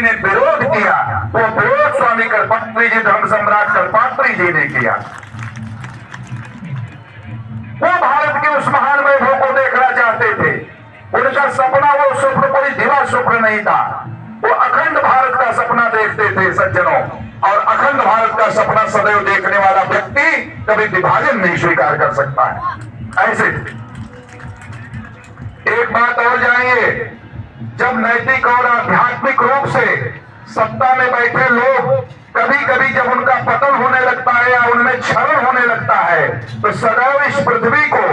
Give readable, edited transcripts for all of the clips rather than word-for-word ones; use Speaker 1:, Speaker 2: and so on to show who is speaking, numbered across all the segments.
Speaker 1: ने विरोध किया, वो विरोध स्वामी करपात्री जी, धर्म सम्राट करपात्री जी ने किया। वो भारत के उस महान वैभव को देखना चाहते थे। उनका सपना, वो स्वप्न कोई दिवा स्वप्न नहीं था, वो अखंड भारत का सपना देखते थे सज्जनों। और अखंड भारत का सपना सदैव देखने वाला व्यक्ति कभी विभाजन नहीं स्वीकार कर सकता है। ऐसे एक बात और जानिए, जब नैतिक और आध्यात्मिक रूप से सत्ता में बैठे लोग कभी कभी जब उनका पतन होने लगता है या उनमें क्षरण होने लगता है, तो सदैव इस पृथ्वी को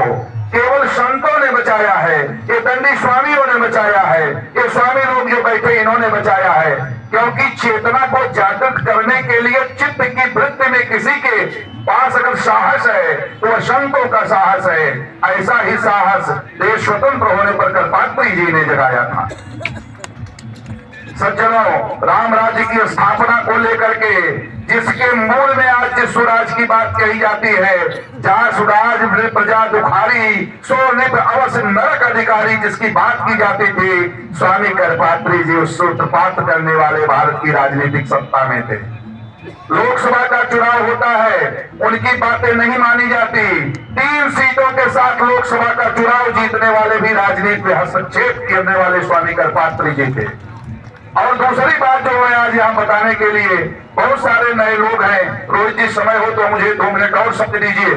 Speaker 1: केवल संतों ने बचाया है, ये दंडी स्वामियों ने बचाया है, ये स्वामी लोग जो बैठे इन्होंने बचाया है। क्योंकि चेतना को जागृत करने के लिए चित्त की वृत्ति में किसी के पास अगर साहस है तो वह संतों का साहस है। ऐसा ही साहस देश स्वतंत्र होने पर करपात्री जी ने जगाया था। सज्जनों, राम राज्य की स्थापना को लेकर के जिसके मूल में आज जिस सुराज की बात कही जाती है, जहां सुराज प्रजा दुखारी सो निप अवश्य नरक अधिकारी, जिसकी बात की जाती थी, स्वामी करपात्री जी उस सूत्रपात करने वाले भारत की राजनीतिक सत्ता में थे। लोकसभा का चुनाव होता है, उनकी बातें नहीं मानी जाती। 3 सीटों के साथ लोकसभा का चुनाव जीतने वाले भी राजनीति में हस्तक्षेप करने वाले स्वामी करपात्री जी थे। और दूसरी बात जो है आज यहाँ बताने के लिए बहुत सारे नए लोग हैं। रोहित जी, समय हो तो मुझे 2 मिनट और शब्द दीजिए।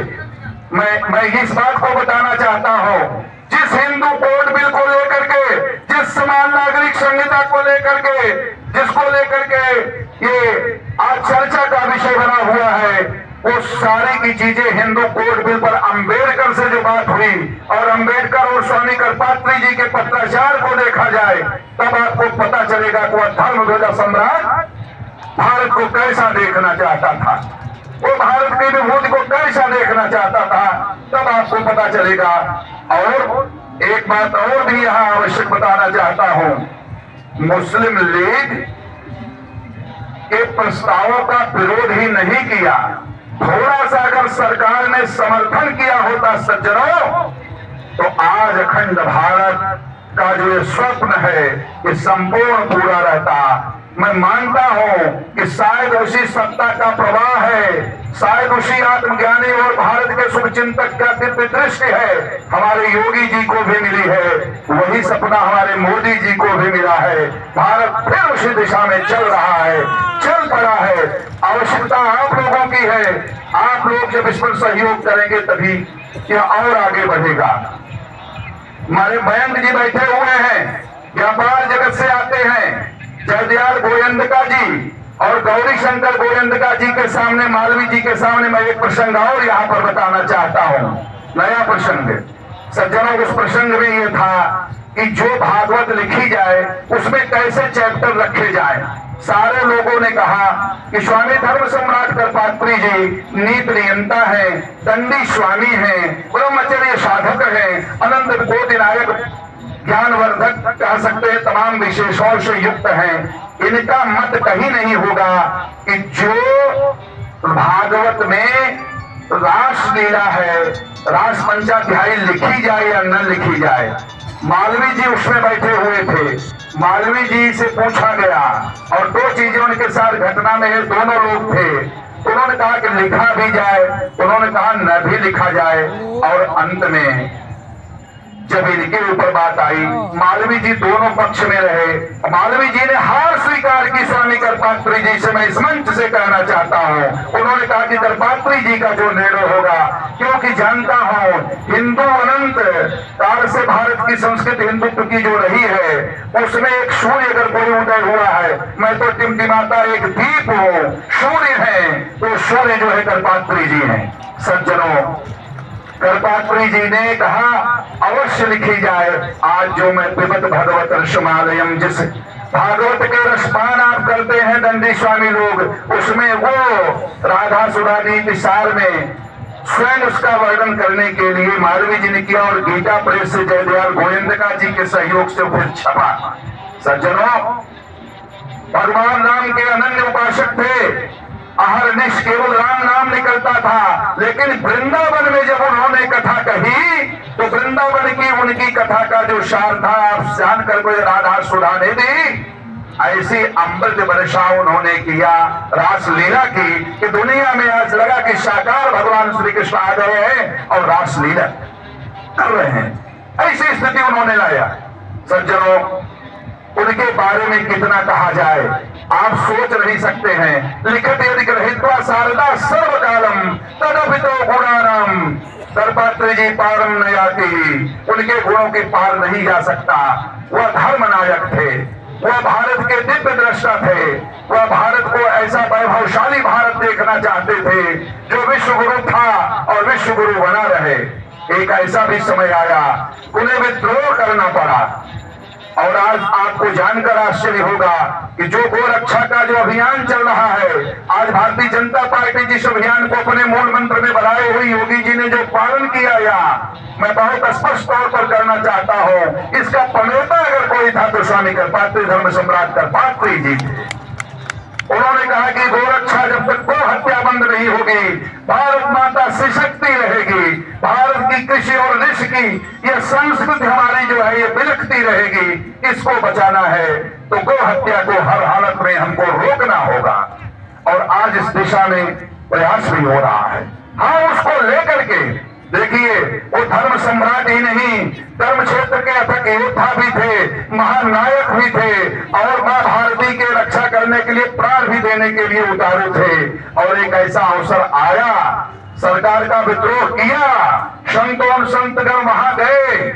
Speaker 1: मैं इस बात को बताना चाहता हूँ, जिस हिंदू कोड बिल को लेकर के, जिस समान नागरिक संहिता को लेकर के, जिसको लेकर के ये आज चर्चा का विषय बना हुआ है, वो सारी की चीजें हिंदू कोड बिल पर अंबेडकर से जो बात हुई और अंबेडकर और स्वामी करपात्री जी के पत्राचार को देखा जाए, तब आपको पता चलेगा कि वह धर्म ध्वजा सम्राट भारत को कैसा देखना चाहता था, वो भारत की विभूति को कैसा देखना चाहता था, तब आपको पता चलेगा। और एक बात और भी यहाँ आवश्यक बताना चाहता हूं, मुस्लिम लीग के प्रस्तावों का विरोध ही नहीं किया, थोड़ा सा अगर सरकार ने समर्थन किया होता सज्जनों, तो आज अखंड भारत का जो ये स्वप्न है ये संपूर्ण पूरा रहता। मैं मानता हूं कि शायद उसी सत्ता का प्रवाह है, शायद उसी आत्मज्ञानी और भारत के शुभचिंतक का दिव्य दृष्टि है, हमारे योगी जी को भी मिली है, वही सपना हमारे मोदी जी को भी मिला है। भारत फिर उसी दिशा में चल रहा है, चल पड़ा है। आवश्यकता आप लोगों की है, आप लोग जब इस पर सहयोग करेंगे तभी यह और आगे बढ़ेगा। हमारे मयंक जी बैठे हुए हैं, व्यापार जगत से आते हैं, जयदयाल गोयंदका जी और गौरी शंकर गोयंदका जी के सामने, मालवी जी के सामने मैं एक प्रसंग और यहाँ पर बताना चाहता हूँ, नया प्रसंग। सज्जनों, उस प्रसंग में ये था कि जो भागवत लिखी जाए उसमें कैसे चैप्टर रखे जाए। सारे लोगों ने कहा कि स्वामी धर्म सम्राट करपात्री जी नीति नियंता है, दंडी स्वामी हैं, ब्रह्मचर्य साधक हैं, अनंत विभूति नायक, ज्ञानवर्धक कह सकते हैं, तमाम विशेषों से युक्त हैं। इनका मत कहीं नहीं होगा कि जो भागवत में रासलीला है, रास पंचाध्यायी लिखी जाए या न लिखी जाए। मालवी जी उसमें बैठे हुए थे, मालवी जी से पूछा गया और 2 चीजें उनके साथ घटना में है, दोनों लोग थे। उन्होंने कहा कि लिखा भी जाए, उन्होंने कहा न भी लिखा जाए। और अंत में जब इनके ऊपर बात आई, मालवी जी दोनों पक्ष में रहे। मालवी जी ने हार स्वीकार की स्वामी करपात्री जी से। मैं इस मंच से कहना चाहता हूँ, उन्होंने कहा कि करपात्री जी का जो निर्णय होगा, क्योंकि जानता हूँ हिंदू अनंत काल से भारत की संस्कृति हिंदुत्व की जो रही है, उसमें एक सूर्य अगर कोई उदय हुआ है, मैं तो टिमटिमाता एक दीप हूँ, सूर्य है, तो सूर्य जो है करपात्री जी है। सज्जनों, करपात्री जी ने कहा अवश्य लिखी जाए। आज जो मैं पिबत भगवत रसमालयम, जिस भागवत के रसपान आप करते हैं दंडी स्वामी लोग, उसमें वो राधा सुरानी सार में स्वयं उसका वर्णन करने के लिए मालवी जी ने किया और गीता प्रेस से जयदयाल गोयंदका जी के सहयोग से फिर छपा। सज्जनों, भगवान राम के अनन्य उपासक थे, अहरनिश केवल राम नाम निकलता था। लेकिन वृंदावन में जब उन्होंने कथा कही तो वृंदावन की उनकी कथा का जो सार था, आप जान कर कोई राधा सुधा ने दी, ऐसी अमृत वर्षा उन्होंने किया, रासलीला की, कि दुनिया में आज लगा कि साकार भगवान श्री कृष्ण आ गए हैं और रासलीला कर रहे हैं। ऐसी स्थिति उन्होंने लाया। सज्जनों, उनके बारे में कितना कहा जाए, आप सोच नहीं सकते हैं। लिखत यदि ग्रहित्वा शारदा सर्वकालम तदपितो गुणानाम, दर्पात्री जी पारम न आती, उनके गुणों के पार नहीं जा सकता। वह धर्म नायक थे, वह भारत के दिव्य दृष्टा थे, वह भारत को ऐसा वैभवशाली भारत देखना चाहते थे जो विश्व गुरु था और विश्व गुरु बना रहे। एक ऐसा भी समय आया, उन्हें विद्रोह करना पड़ा। और आज आपको जानकर आश्चर्य होगा कि जो गोरक्षा का जो अभियान चल रहा है, आज भारतीय जनता पार्टी जिस अभियान को अपने मूल मंत्र में बनाए हुई योगी जी ने जो पालन किया, या मैं बहुत स्पष्ट तौर पर करना चाहता हूं, इसका प्रणेता अगर कोई था तो स्वामी कृपात्री, धर्म सम्राट कृपात्री जी थे। उन्होंने कहा कि गोरक्षा जब तक गो हत्या बंद नहीं होगी, भारत माता सशक्ति रहेगी, भारत की कृषि और ऋषि की यह संस्कृति हमारी जो है ये बिलखती रहेगी। इसको बचाना है तो गो हत्या को हर हालत में हमको रोकना होगा। और आज इस दिशा में प्रयास भी हो रहा है। हाँ, उसको लेकर के देखिए, वो धर्म सम्राट ही नहीं, धर्म क्षेत्र के अथक योद्धा भी थे, महानायक भी थे, और मां भारती के रक्षा करने के लिए प्राण भी देने के लिए उतारू थे। और एक ऐसा अवसर आया, सरकार का विद्रोह किया, संतों संतगण वहां गए,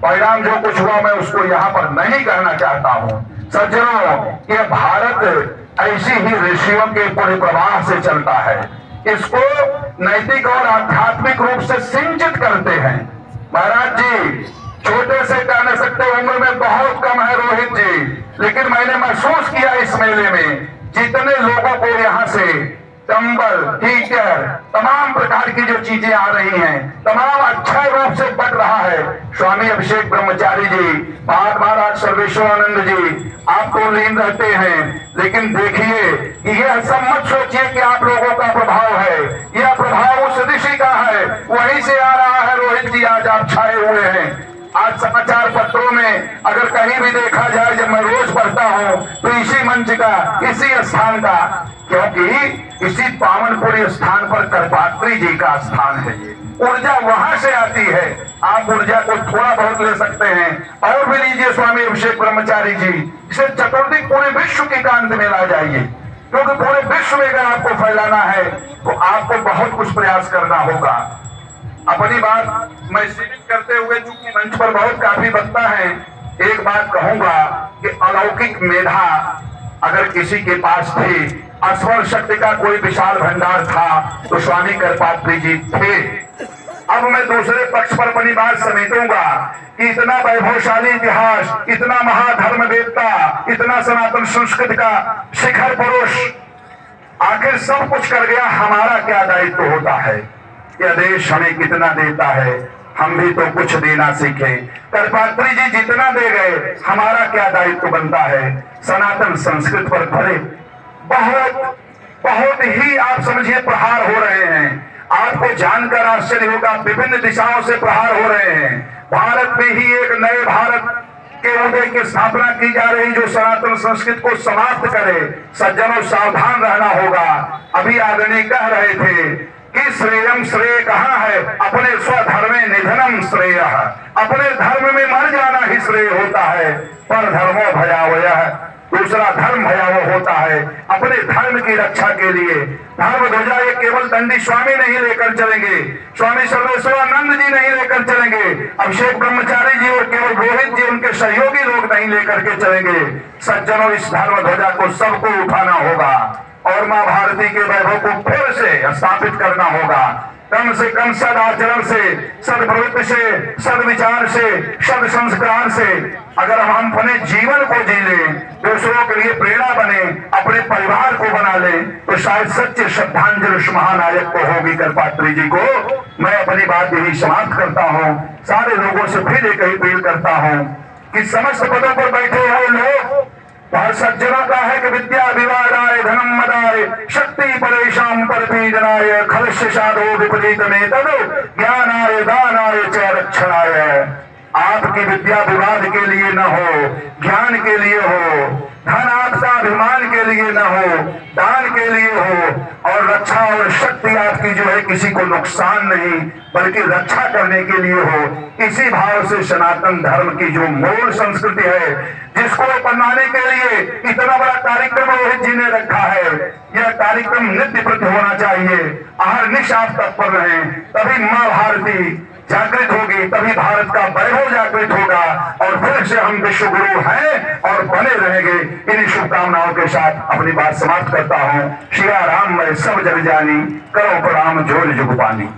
Speaker 1: परिणाम जो कुछ हुआ मैं उसको यहाँ पर नहीं कहना चाहता हूँ। सज्जनों, ये भारत ऐसी ही ऋषियों के पुण्य प्रवाह से चलता है। इसको नैतिक और आध्यात्मिक रूप से सिंचित करते हैं। महाराज जी छोटे से कह नहीं सकते, उम्र में बहुत कम है रोहित जी, लेकिन मैंने महसूस किया इस मेले में जितने लोगों को यहाँ से कंबल, हीटर, तमाम प्रकार की जो चीजें आ रही हैं, तमाम अच्छे रूप से बट रहा है। स्वामी अभिषेक ब्रह्मचारी जी, महाराज सर्वेश्वरानंद जी, आप तो लीन रहते हैं, लेकिन देखिए यह सब मत सोचिए कि आप लोगों का प्रभाव है, यह प्रभाव उस ऋषि का है, वहीं से आ रहा है। रोहित जी, आज आप छाए हुए हैं। आज समाचार पत्रों में अगर कहीं भी देखा जाए, जब मैं रोज पढ़ता हूँ, तो इसी मंच का, इसी स्थान का, क्योंकि इसी पावनपुरी स्थान पर कृपात्री जी का स्थान है। ये ऊर्जा वहां से आती है। आप ऊर्जा को थोड़ा बहुत ले सकते हैं और भी लीजिए। स्वामी अभिषेक ब्रह्मचारी जी, इसे चतुर्दिक पूरे विश्व के कांत में ला जाइए, क्योंकि पूरे विश्व में अगर आपको फैलाना है तो आपको बहुत कुछ प्रयास करना होगा। अपनी बात मैं सीमित करते हुए, चूंकि मंच पर बहुत काफी वक्ता है, एक बात कहूंगा कि अलौकिक मेधा अगर किसी के पास थी, अस्वर शक्ति का कोई विशाल भंडार था, तो स्वामी कृपात्री जी थे। अब मैं दूसरे पक्ष पर अपनी बात समेटूंगा कि इतना वैभवशाली इतिहास, इतना महाधर्मवेत्ता, इतना सनातन संस्कृति का शिखर पुरुष आखिर सब कुछ कर गया, हमारा क्या दायित्व होता है? यह देश हमें कितना देता है, हम भी तो कुछ देना सीखे। कृपात्री जी जितना दे गए, हमारा क्या दायित्व बनता है? सनातन संस्कृति पर भले बहुत बहुत ही आप समझिए प्रहार हो रहे हैं। आपको जानकर आश्चर्य होगा, विभिन्न दिशाओं से प्रहार हो रहे हैं। भारत में ही एक नए भारत के उदय की स्थापना की जा रही, जो सनातन संस्कृति को समाप्त करे। सज्जनों, सावधान रहना होगा। अभी आदरणीय कह रहे थे कि श्रेयम, श्रेय कहाँ है? अपने स्वधर्मे निधनम श्रेय, अपने धर्म में मर जाना ही श्रेय होता है। पर धर्मो भयावह, दूसरा धर्म भयावह होता है। अपने धर्म की रक्षा के लिए धर्म ध्वजा ये केवल दंडी स्वामी नहीं लेकर चलेंगे, स्वामी सर्वेश्वरानंद जी नहीं लेकर चलेंगे, अभिषेक ब्रह्मचारी जी और केवल रोहित जी उनके सहयोगी लोग नहीं लेकर के चलेंगे। सज्जनों, इस धर्म ध्वजा को सबको उठाना होगा और मां भारती के वैभव को फिर से स्थापित करना होगा। कम से कम सद आचरण से, सदप्रवृत्ति से, सदविचार से, सद संस्कार से अगर हम अपने जीवन को जी लें, दूसरों के लिए प्रेरणा बने, अपने परिवार को बना लें, तो शायद सच्चे श्रद्धांजलि उस महानायक को होगी, कृपात्री जी को। मैं अपनी बात यही समाप्त करता हूँ। सारे लोगों से फिर एक ही अपील करता हूँ कि समस्त पदों पर बैठे हुए लोग, हर सज्जनों का है कि विद्या विवादाय धनम मदाय शक्ति परेशान पर पीजनाय खलस्य साधो विपरीत में तद ज्ञानाय दानाय च रक्षणाय। आपकी विद्या विवाद के लिए न हो, ज्ञान के लिए हो। धन आपका अभिमान के लिए न हो, दान के लिए हो, और रक्षा और शक्ति आपकी जो है किसी को नुकसान नहीं बल्कि रक्षा करने के लिए हो। इसी भाव से सनातन धर्म की जो मूल संस्कृति है, जिसको अपनाने के लिए इतना बड़ा कार्यक्रम रोहित जी ने रखा है, यह कार्यक्रम नित्य प्रति होना चाहिए। अहर्निश आप तत्पर रहें, तभी मां भारती जागृत होगी, तभी भारत का वैभव जागृत होगा और फिर से हम विश्व गुरु हैं और बने रहेंगे। इन्हीं शुभकामनाओं के साथ अपनी बात समाप्त करता हूं। श्री राम मैं सब जग जानी, करो प्रणाम जोर जुग पानी।